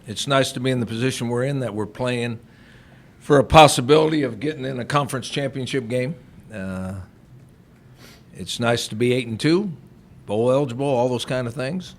It's nice to be in the position we're in, that we're playing for a possibility of getting in a conference championship game. It's nice to be 8-2, bowl eligible, all those kind of things.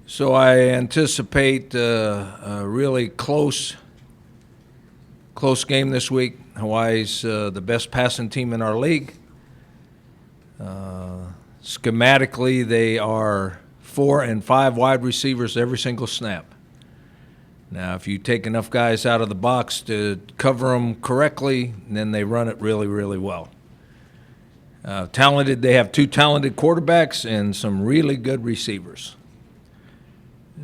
So I anticipate a really close game this week. Hawaii's the best passing team in our league. Schematically, they are 4 and 5 wide receivers every single snap. Now, if you take enough guys out of the box to cover them correctly, then they run it really, really well. They have 2 talented quarterbacks and some really good receivers.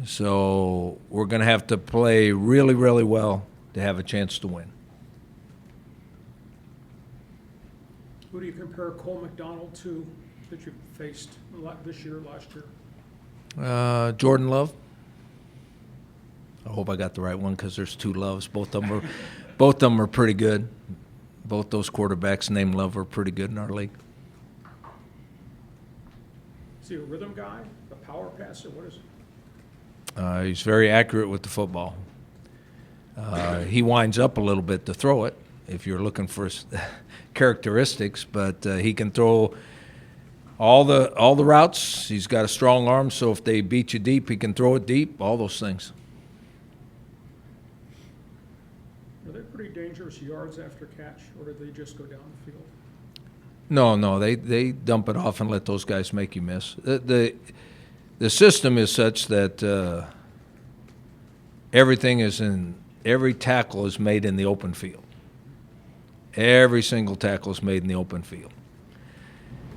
So we're going to have to play really, really well to have a chance to win. Who do you compare Cole McDonald to that you've faced this year, last year? Jordan Love. I hope I got the right one because there's 2 Loves. Both of them are pretty good. Both those quarterbacks named Love are pretty good in our league. Is he a rhythm guy, a power passer? What is he? He's very accurate with the football. He winds up a little bit to throw it, if you're looking for characteristics, but he can throw all the routes. He's got a strong arm, so if they beat you deep, he can throw it deep, all those things. Are they pretty dangerous yards after catch, or do they just go down the field? No, they dump it off and let those guys make you miss. The system is such that every tackle is made in the open field. Every single tackle is made in the open field.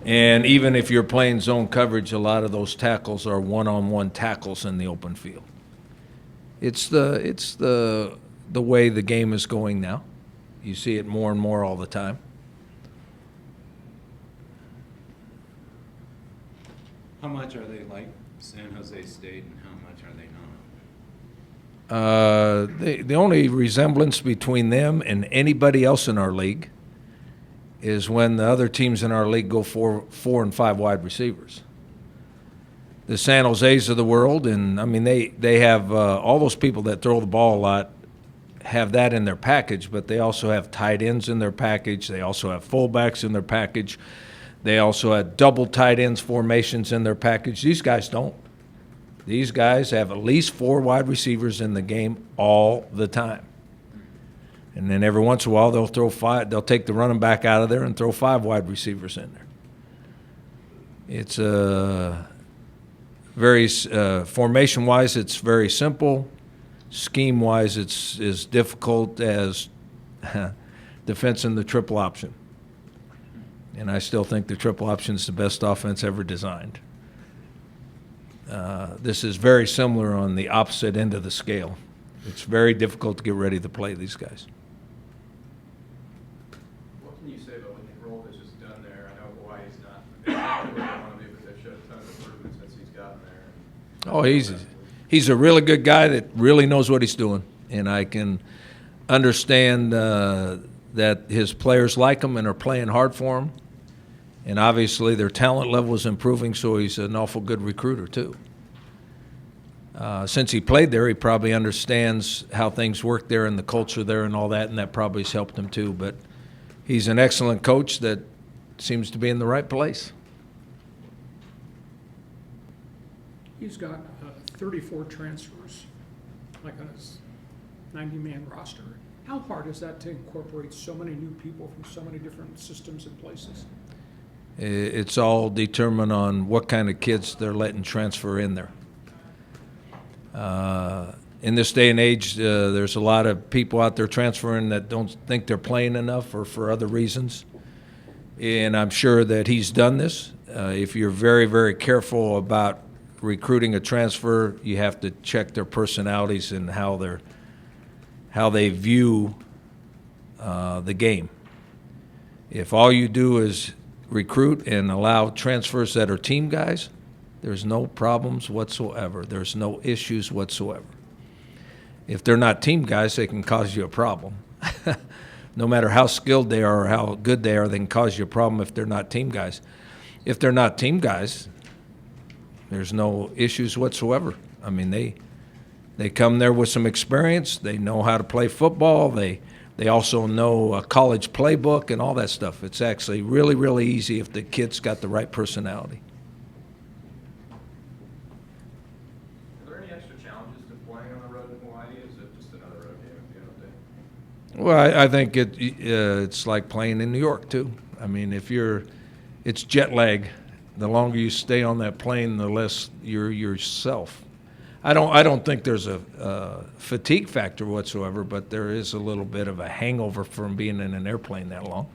And even if you're playing zone coverage, a lot of those tackles are one-on-one tackles in the open field. It's the way the game is going now. You see it more and more all the time. How much are they like San Jose State, and how much are they not? The only resemblance between them and anybody else in our league is when the other teams in our league go 4 and 5 wide receivers. The San Jose's of the world, and I mean they have all those people that throw the ball a lot have that in their package, but they also have tight ends in their package. They also have fullbacks in their package. They also have double tight ends formations in their package. These guys don't. These guys have at least 4 wide receivers in the game all the time. And then every once in a while they'll throw 5. They'll take the running back out of there and throw 5 wide receivers in there. It's very formation-wise, it's very simple. Scheme-wise, it's as difficult as defense in the triple option. And I still think the triple option is the best offense ever designed. This is very similar on the opposite end of the scale. It's very difficult to get ready to play these guys. What can you say about what Roll has just done there? I know Hawaii's not the best economy, but they've showed a ton of improvement since he's gotten there. Oh, he's a really good guy that really knows what he's doing, and I can understand that his players like him and are playing hard for him. And obviously their talent level is improving, so he's an awful good recruiter too. Since he played there, he probably understands how things work there and the culture there and all that, and that probably has helped him too. But he's an excellent coach that seems to be in the right place. He's got 34 transfers, like on his 90-man roster. How hard is that to incorporate so many new people from so many different systems and places? It's all determined on what kind of kids they're letting transfer in there. In this day and age, there's a lot of people out there transferring that don't think they're playing enough or for other reasons. And I'm sure that he's done this. If you're very, very careful about recruiting a transfer, you have to check their personalities and how they view the game. If all you do is recruit and allow transfers that are team guys, there's no problems whatsoever. There's no issues whatsoever. If they're not team guys, they can cause you a problem. No matter how skilled they are or how good they are, they can cause you a problem if they're not team guys. If they're not team guys, There's no issues whatsoever. I mean, they come there with some experience. They know how to play football. They also know a college playbook and all that stuff. It's actually really, really easy if the kid's got the right personality. Are there any extra challenges to playing on the road in Hawaii? Is it just another road game at the end of the day? Well, I think it's like playing in New York too. I mean, it's jet lag. The longer you stay on that plane, the less you're yourself. I don't think there's a fatigue factor whatsoever, but there is a little bit of a hangover from being in an airplane that long.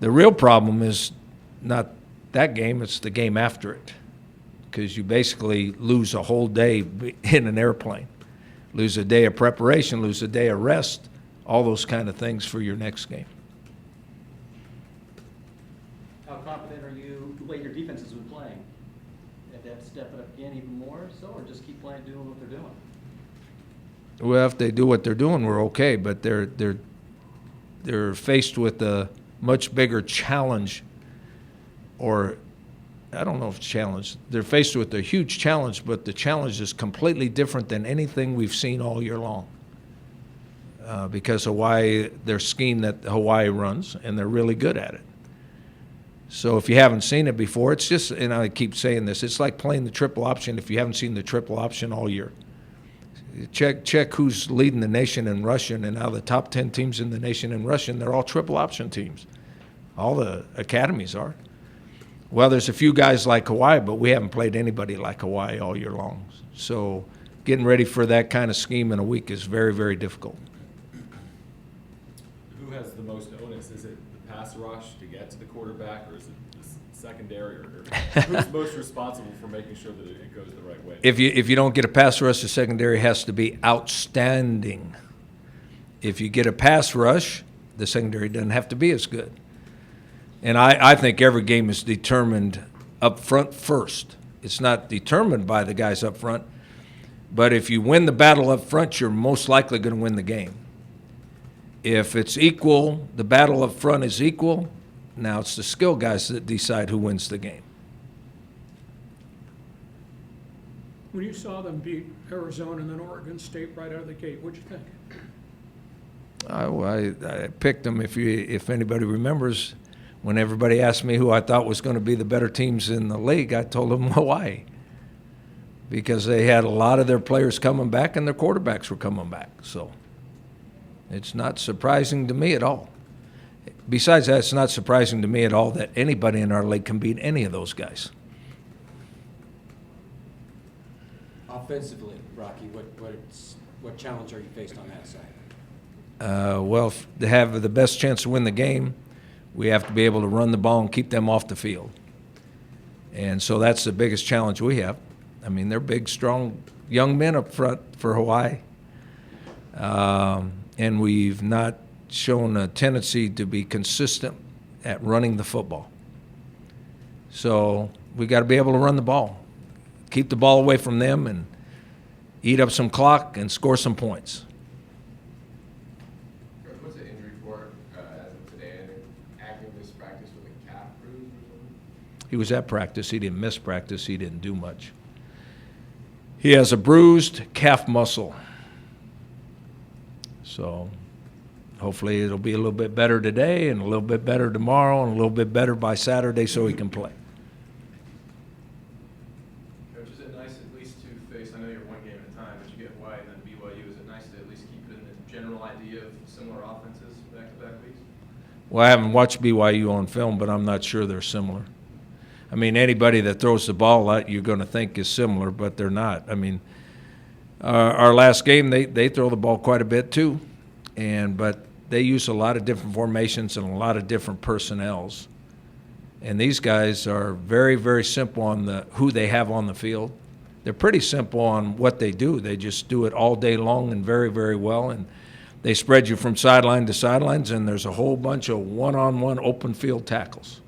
The real problem is not that game; it's the game after it, because you basically lose a whole day in an airplane, lose a day of preparation, lose a day of rest, all those kind of things for your next game. How confident are you the way your defense has been playing? Have they had to step it up again even more so, or just keep playing, doing what they're doing? Well, if they do what they're doing, we're okay. But they're faced with a much bigger challenge, or I don't know if challenge. They're faced with a huge challenge, but the challenge is completely different than anything we've seen all year long. Because Hawaii, their scheme that Hawaii runs, and they're really good at it. So if you haven't seen it before, it's just, and I keep saying this, it's like playing the triple option if you haven't seen the triple option all year. Check who's leading the nation in rushing, and now the top 10 teams in the nation in rushing, they're all triple option teams. All the academies are. Well, there's a few guys like Hawaii, but we haven't played anybody like Hawaii all year long. So getting ready for that kind of scheme in a week is very, very difficult. Who has the most onus? Is it the pass rush to get to the quarterback, or is it the secondary, or who's most responsible for making sure that it goes the right way? If you don't get a pass rush, the secondary has to be outstanding. If you get a pass rush, the secondary doesn't have to be as good. And I think every game is determined up front first. It's not determined by the guys up front, but if you win the battle up front, you're most likely going to win the game. If it's equal, the battle up front is equal, now it's the skill guys that decide who wins the game. When you saw them beat Arizona and then Oregon State right out of the gate, what'd you think? I picked them. If anybody remembers, when everybody asked me who I thought was going to be the better teams in the league, I told them Hawaii, because they had a lot of their players coming back and their quarterbacks were coming back. So it's not surprising to me at all. Besides that, it's not surprising to me at all that anybody in our league can beat any of those guys. Offensively, Rocky, what challenge are you faced on that side? Well, to have the best chance to win the game, we have to be able to run the ball and keep them off the field. And so that's the biggest challenge we have. I mean, they're big, strong young men up front for Hawaii. And we've not shown a tendency to be consistent at running the football. So we got to be able to run the ball, keep the ball away from them, and eat up some clock and score some points. What's the injury for as of today? Active this practice with a calf bruise or something? He was at practice. He didn't miss practice. He didn't do much. He has a bruised calf muscle. So hopefully it'll be a little bit better today and a little bit better tomorrow and a little bit better by Saturday so he can play. Coach, is it nice at least to face, I know you're one game at a time, but you get Hawaii and then BYU. Is it nice to at least keep it in the general idea of similar offenses back-to-back weeks? Well, I haven't watched BYU on film, but I'm not sure they're similar. I mean, anybody that throws the ball out, you're going to think is similar, but they're not. I mean, our last game, they throw the ball quite a bit too, but they use a lot of different formations and a lot of different personnels. And these guys are very, very simple on who they have on the field. They're pretty simple on what they do. They just do it all day long and very, very well. And they spread you from sideline to sidelines, and there's a whole bunch of one-on-one open field tackles,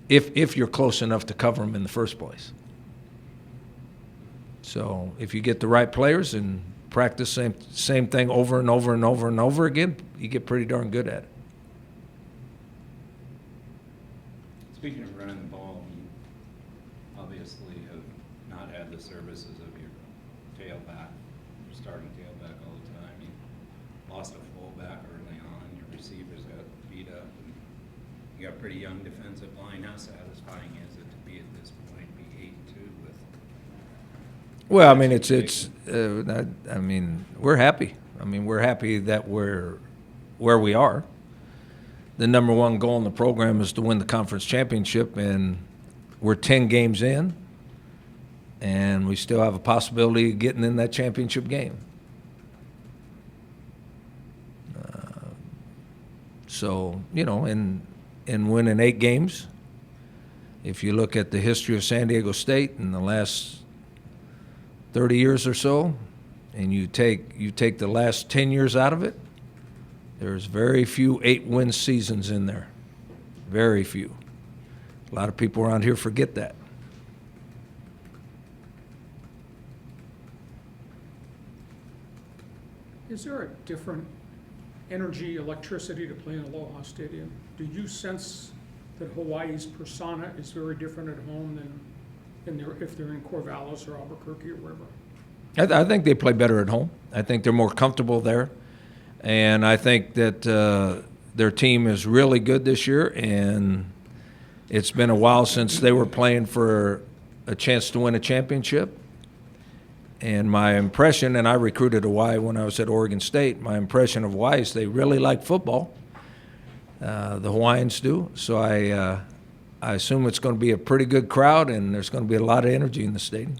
if you're close enough to cover them in the first place. So if you get the right players and practice same thing over and over and over and over again, you get pretty darn good at it. Speaking of running the ball, I mean, obvious have the services of your tailback, your starting tailback all the time. You lost a fullback early on, your receivers got beat up. And you got a pretty young defensive line. How satisfying is it to be at this point, be 8-2 with? Well, I mean, I mean, we're happy. I mean, we're happy that we're where we are. The number one goal in the program is to win the conference championship, and we're 10 games in, and we still have a possibility of getting in that championship game. So, you know, in winning 8 games, if you look at the history of San Diego State in the last 30 years or so, and you take the last 10 years out of it, there's very few 8-win seasons in there. Very few. A lot of people around here forget that. Is there a different energy, electricity to play in Aloha Stadium? Do you sense that Hawaii's persona is very different at home than if they're in Corvallis or Albuquerque or wherever? I think they play better at home. I think they're more comfortable there. And I think that their team is really good this year, and it's been a while since they were playing for a chance to win a championship. And my impression, and I recruited Hawaii when I was at Oregon State, my impression of Hawaii is they really like football. The Hawaiians do. So I assume it's going to be a pretty good crowd, and there's going to be a lot of energy in the stadium.